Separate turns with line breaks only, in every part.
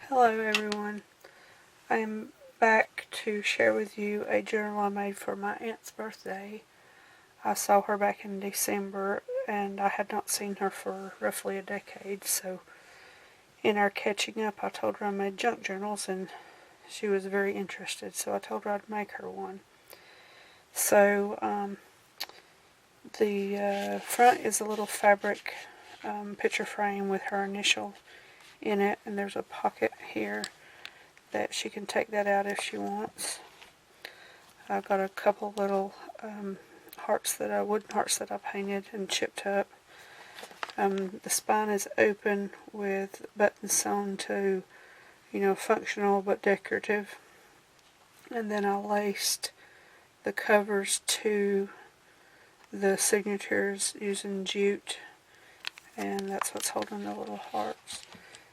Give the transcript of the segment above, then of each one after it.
Hello everyone. I am back to share with you a journal I made for my aunt's birthday. I saw her back in December and I had not seen her for roughly a decade, so in our catching up I told her I made junk journals and she was very interested, so I told her I'd make her one. So the front is a little fabric picture frame with her initial in it, and there's a pocket here that she can take that out if she wants. I've got a couple little wooden hearts that I painted and chipped up. The spine is open with buttons sewn to, functional but decorative. And then I laced the covers to the signatures using jute, and that's what's holding the little hearts.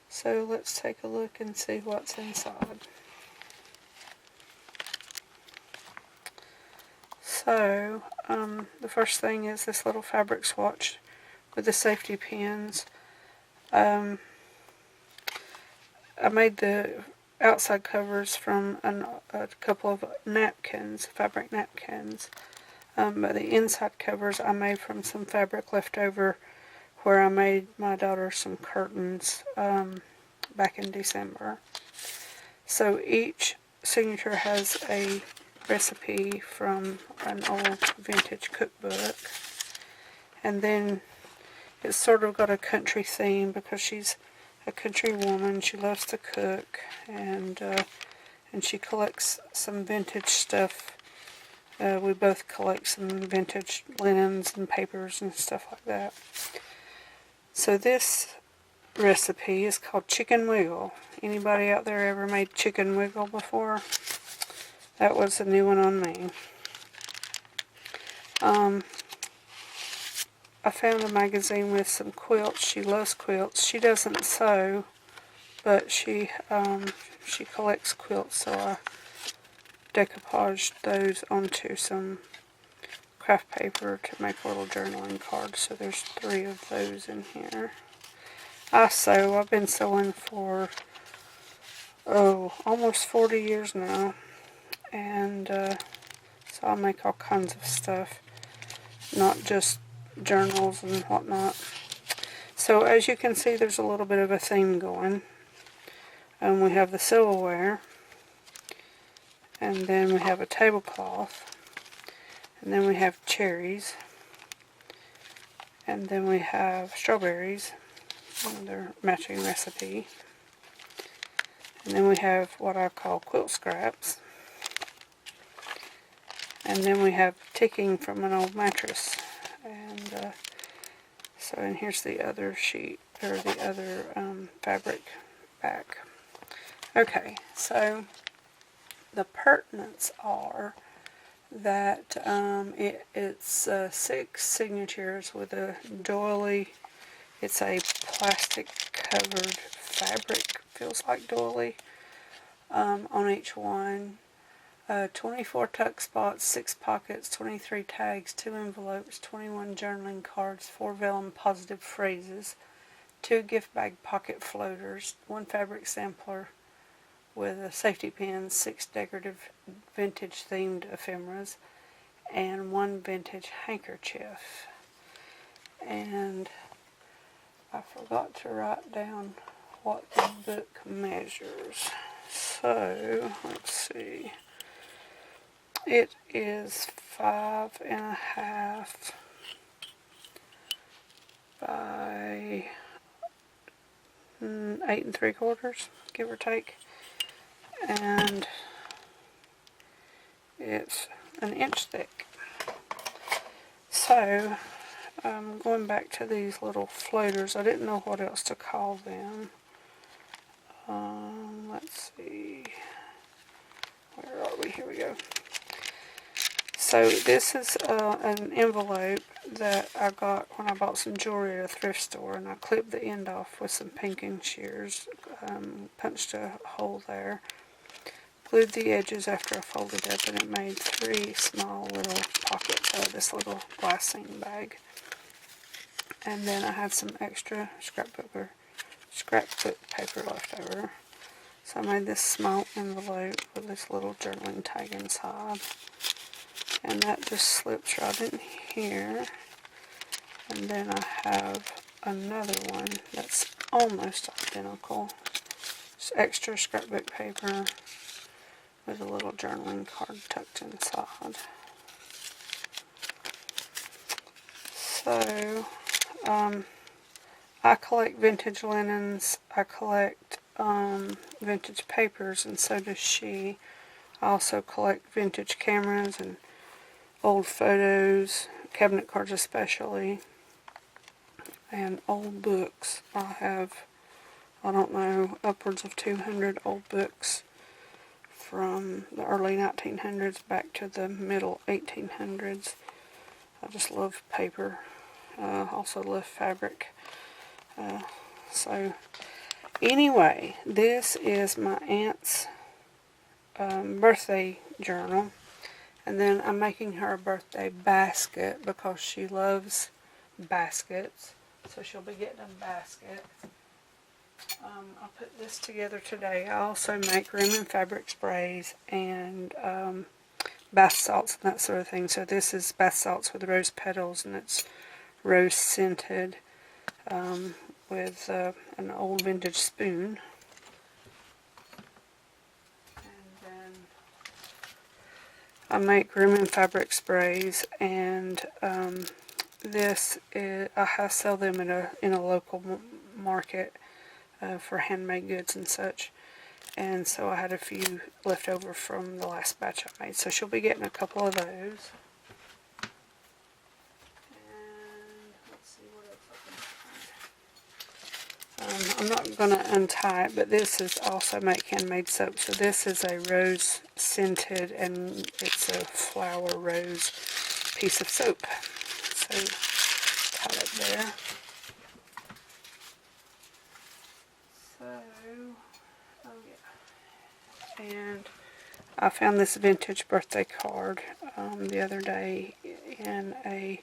So let's take a look and see what's inside. So the first thing is this little fabric swatch with the safety pins. I made the outside covers from a couple of napkins, fabric napkins. But the inside covers I made from some fabric left over where I made my daughter some curtains back in December. So each signature has a recipe from an old vintage cookbook, and then it's sort of got a country theme because she's a country woman. She loves to cook, and she collects some vintage stuff. We both collect some vintage linens and papers and stuff like that. So this recipe is called Chicken Wiggle. Anybody out there ever made chicken wiggle before? That was a new one on me. I found a magazine with some quilts. She loves quilts. She doesn't sew, but she collects quilts, so I decoupaged those onto some craft paper to make little journaling cards. So there's 3 of those in here. I sew. I've been sewing for almost 40 years now, and so I make all kinds of stuff, not just journals and whatnot. So as you can see, there's a little bit of a theme going. We have the silverware, and then we have a tablecloth, and then we have cherries, and then we have strawberries, and their matching recipe, and then we have what I call quilt scraps, and then we have ticking from an old mattress, and and here's the other sheet, or the other fabric back. Okay, so the pertinents are that it's 6 signatures with a doily. It's a plastic covered fabric, feels like doily, on each one. 24 tuck spots, 6 pockets, 23 tags, 2 envelopes, 21 journaling cards, 4 vellum positive phrases, 2 gift bag pocket floaters, 1 fabric sampler with a safety pin, 6 decorative vintage themed ephemeras, and 1 vintage handkerchief. And I forgot to write down what the book measures. So let's see. It is 5.5 by 8 3/4, give or take, and it's an inch thick. So going back to these little floaters, I didn't know what else to call them. Let's see, where are we? Here we go. So this is an envelope that I got when I bought some jewelry at a thrift store, and I clipped the end off with some pinking shears, punched a hole there, glued the edges after I folded up, and it made 3 small little pockets out of this little glassine bag. And then I had some extra scrapbook paper left over. So I made this small envelope with this little journaling tag inside. And that just slips right in here. And then I have another one that's almost identical. It's extra scrapbook paper with a little journaling card tucked inside. So, I collect vintage linens, I collect vintage papers, and so does she. I also collect vintage cameras and old photos, cabinet cards especially, and old books. I have, I don't know, upwards of 200 old books from the early 1900s back to the middle 1800s. I just love paper. Also love fabric. So anyway, this is my aunt's birthday journal. And then I'm making her a birthday basket because she loves baskets. So she'll be getting a basket. I'll put this together today. I also make room and fabric sprays and bath salts and that sort of thing. So this is bath salts with rose petals, and it's rose scented with an old vintage spoon. And then I make room and fabric sprays, and this is, I sell them in a local market for handmade goods and such. And so I had a few left over from the last batch I made. So she'll be getting a couple of those. And let's see what else I can find. I'm not going to untie it, but this is also make handmade soap. So this is a rose scented, and it's a flower rose piece of soap. So tie it there. So, oh yeah. And I found this vintage birthday card the other day in a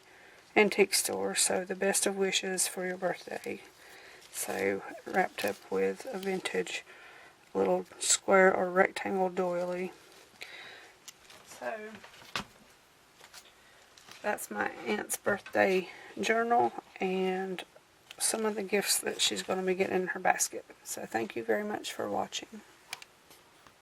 antique store. So the best of wishes for your birthday. So wrapped up with a vintage little square or rectangle doily. So that's my aunt's birthday journal and some of the gifts that she's going to be getting in her basket. So thank you very much for watching.